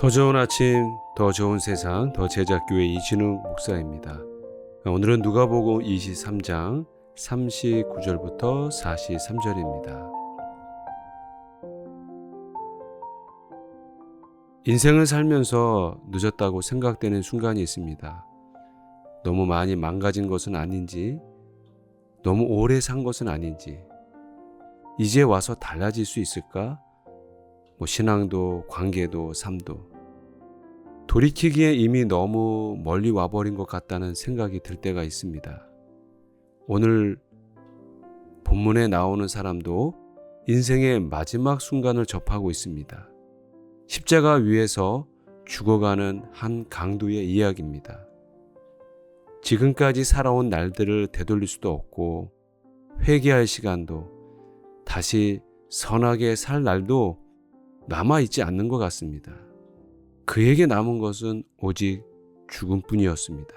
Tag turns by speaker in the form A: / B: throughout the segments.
A: 더 좋은 아침, 더 좋은 세상, 더 제작교회 이진우 목사입니다. 오늘은 누가복음 23장 39절부터 43절입니다. 인생을 살면서 늦었다고 생각되는 순간이 있습니다. 너무 많이 망가진 것은 아닌지, 너무 오래 산 것은 아닌지, 이제 와서 달라질 수 있을까? 신앙도, 관계도, 삶도. 돌이키기에 이미 너무 멀리 와버린 것 같다는 생각이 들 때가 있습니다. 오늘 본문에 나오는 사람도 인생의 마지막 순간을 접하고 있습니다. 십자가 위에서 죽어가는 한 강도의 이야기입니다. 지금까지 살아온 날들을 되돌릴 수도 없고 회개할 시간도 다시 선하게 살 날도 남아있지 않는 것 같습니다. 그에게 남은 것은 오직 죽음뿐이었습니다.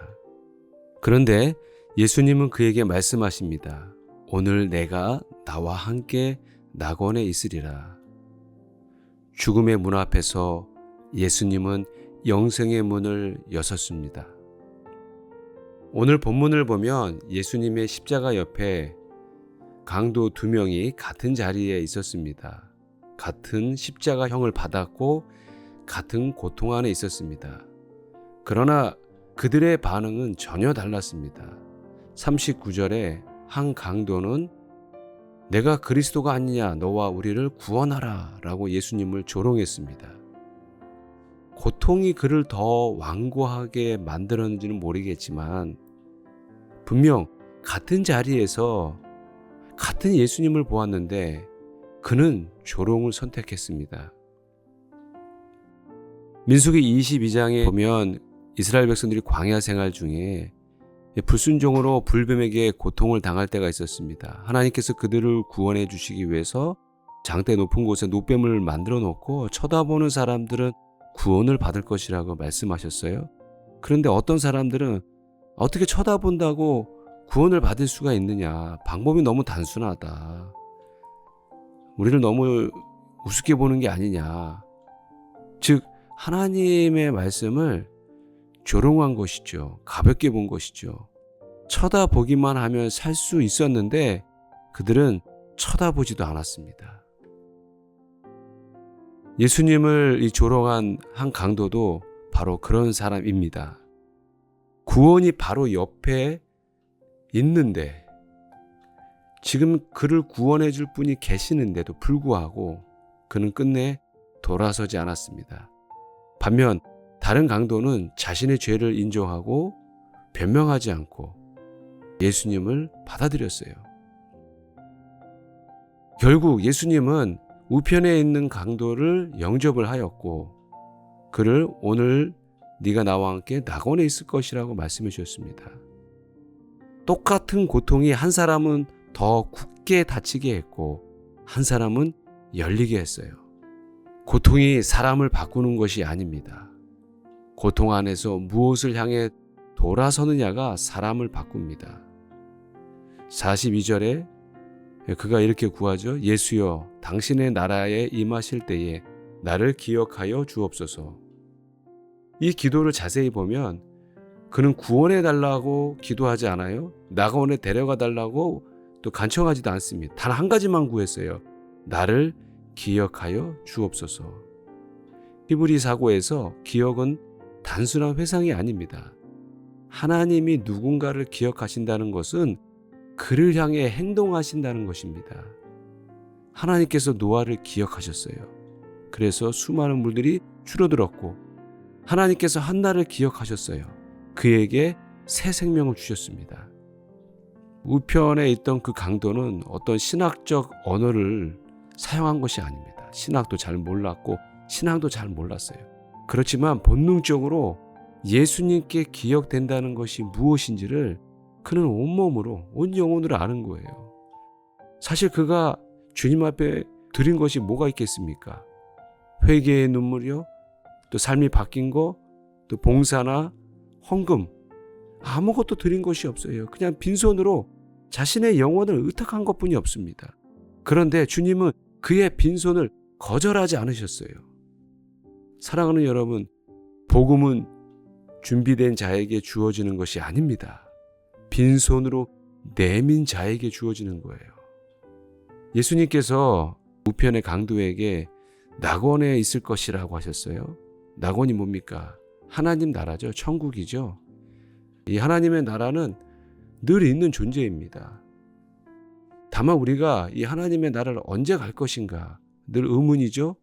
A: 그런데 예수님은 그에게 말씀하십니다. 오늘 내가 나와 함께 낙원에 있으리라. 죽음의 문 앞에서 예수님은 영생의 문을 여셨습니다. 오늘 본문을 보면 예수님의 십자가 옆에 강도 2명이 같은 자리에 있었습니다. 같은 십자가형을 받았고 같은 고통 안에 있었습니다. 그러나 그들의 반응은 전혀 달랐습니다. 39절에 한 강도는 내가 그리스도가 아니냐, 너와 우리를 구원하라 라고 예수님을 조롱했습니다. 고통이 그를 더 완고하게 만들었는지는 모르겠지만 분명 같은 자리에서 같은 예수님을 보았는데 그는 조롱을 선택했습니다. 민수기 22장에 보면 이스라엘 백성들이 광야 생활 중에 불순종으로 불뱀에게 고통을 당할 때가 있었습니다. 하나님께서 그들을 구원해 주시기 위해서 장대 높은 곳에 노뱀을 만들어 놓고 쳐다보는 사람들은 구원을 받을 것이라고 말씀하셨어요. 그런데 어떤 사람들은 어떻게 쳐다본다고 구원을 받을 수가 있느냐, 방법이 너무 단순하다, 우리를 너무 우습게 보는 게 아니냐, 즉 하나님의 말씀을 조롱한 것이죠. 가볍게 본 것이죠. 쳐다보기만 하면 살 수 있었는데 그들은 쳐다보지도 않았습니다. 예수님을 이 조롱한 한 강도도 바로 그런 사람입니다. 구원이 바로 옆에 있는데 지금 그를 구원해 줄 분이 계시는데도 불구하고 그는 끝내 돌아서지 않았습니다. 반면 다른 강도는 자신의 죄를 인정하고 변명하지 않고 예수님을 받아들였어요. 결국 예수님은 우편에 있는 강도를 영접을 하였고 그를 오늘 네가 나와 함께 낙원에 있을 것이라고 말씀해 주셨습니다. 똑같은 고통이 한 사람은 더 굳게 다치게 했고 한 사람은 열리게 했어요. 고통이 사람을 바꾸는 것이 아닙니다. 고통 안에서 무엇을 향해 돌아서느냐가 사람을 바꿉니다. 42절에 그가 이렇게 구하죠. 예수여, 당신의 나라에 임하실 때에 나를 기억하여 주옵소서. 이 기도를 자세히 보면 그는 구원해 달라고 기도하지 않아요. 낙원에 데려가 달라고 또 간청하지도 않습니다. 단 한 가지만 구했어요. 나를 기억하여 주옵소서. 히브리 사고에서 기억은 단순한 회상이 아닙니다. 하나님이 누군가를 기억하신다는 것은 그를 향해 행동하신다는 것입니다. 하나님께서 노아를 기억하셨어요. 그래서 수많은 물들이 줄어들었고 하나님께서 한나를 기억하셨어요. 그에게 새 생명을 주셨습니다. 우편에 있던 그 강도는 어떤 신학적 언어를 사용한 것이 아닙니다. 신학도 잘 몰랐고 신앙도 잘 몰랐어요. 그렇지만 본능적으로 예수님께 기억된다는 것이 무엇인지를 그는 온몸으로, 온 영혼으로 아는 거예요. 사실 그가 주님 앞에 드린 것이 뭐가 있겠습니까? 회개의 눈물이요, 또 삶이 바뀐 거, 또 봉사나 헌금, 아무것도 드린 것이 없어요. 그냥 빈손으로 자신의 영혼을 의탁한 것뿐이 없습니다. 그런데 주님은 그의 빈손을 거절하지 않으셨어요. 사랑하는 여러분, 복음은 준비된 자에게 주어지는 것이 아닙니다. 빈손으로 내민 자에게 주어지는 거예요. 예수님께서 우편의 강도에게 낙원에 있을 것이라고 하셨어요. 낙원이 뭡니까? 하나님 나라죠. 천국이죠. 이 하나님의 나라는 늘 있는 존재입니다. 다만 우리가 이 하나님의 나라를 언제 갈 것인가 늘 의문이죠.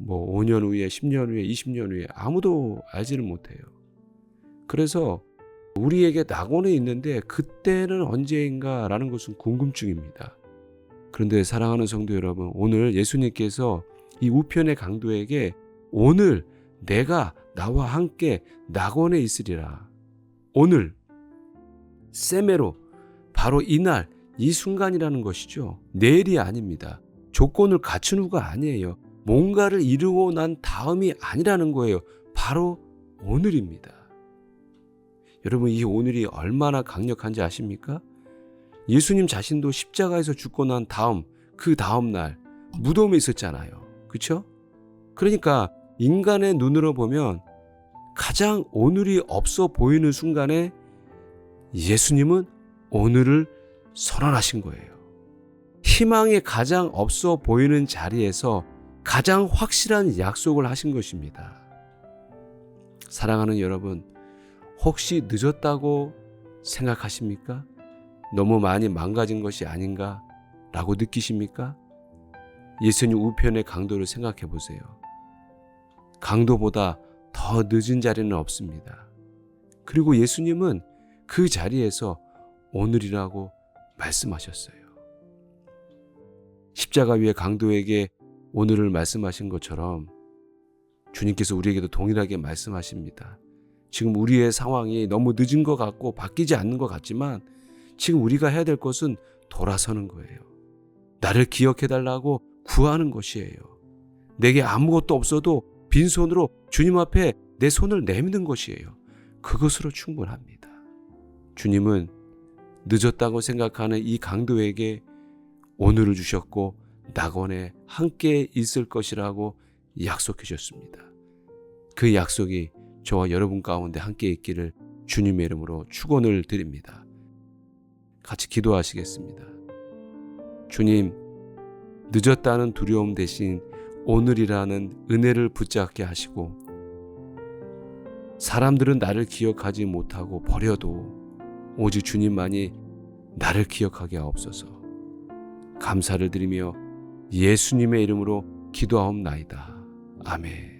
A: 5년 후에, 10년 후에, 20년 후에 아무도 알지를 못해요. 그래서 우리에게 낙원에 있는데 그때는 언제인가라는 것은 궁금증입니다. 그런데 사랑하는 성도 여러분, 오늘 예수님께서 이 우편의 강도에게 오늘 내가 나와 함께 낙원에 있으리라. 오늘 세메로 바로 이날 이 순간이라는 것이죠. 내일이 아닙니다. 조건을 갖춘 후가 아니에요. 뭔가를 이루고 난 다음이 아니라는 거예요. 바로 오늘입니다. 여러분, 이 오늘이 얼마나 강력한지 아십니까? 예수님 자신도 십자가에서 죽고 난 다음, 그 다음 날 무덤에 있었잖아요. 그렇죠? 그러니까 인간의 눈으로 보면 가장 오늘이 없어 보이는 순간에 예수님은 오늘을 선언하신 거예요. 희망이 가장 없어 보이는 자리에서 가장 확실한 약속을 하신 것입니다. 사랑하는 여러분, 혹시 늦었다고 생각하십니까? 너무 많이 망가진 것이 아닌가 라고 느끼십니까? 예수님 우편의 강도를 생각해 보세요. 강도보다 더 늦은 자리는 없습니다. 그리고 예수님은 그 자리에서 오늘이라고 말씀하셨어요. 십자가 위의 강도에게 오늘을 말씀하신 것처럼 주님께서 우리에게도 동일하게 말씀하십니다. 지금 우리의 상황이 너무 늦은 것 같고 바뀌지 않는 것 같지만 지금 우리가 해야 될 것은 돌아서는 거예요. 나를 기억해달라고 구하는 것이에요. 내게 아무것도 없어도 빈손으로 주님 앞에 내 손을 내미는 것이에요. 그것으로 충분합니다. 주님은 늦었다고 생각하는 이 강도에게 오늘을 주셨고 낙원에 함께 있을 것이라고 약속해 주셨습니다. 그 약속이 저와 여러분 가운데 함께 있기를 주님의 이름으로 축원을 드립니다. 같이 기도하시겠습니다. 주님, 늦었다는 두려움 대신 오늘이라는 은혜를 붙잡게 하시고 사람들은 나를 기억하지 못하고 버려도 오직 주님만이 나를 기억하게 하옵소서. 감사를 드리며 예수님의 이름으로 기도하옵나이다. 아멘.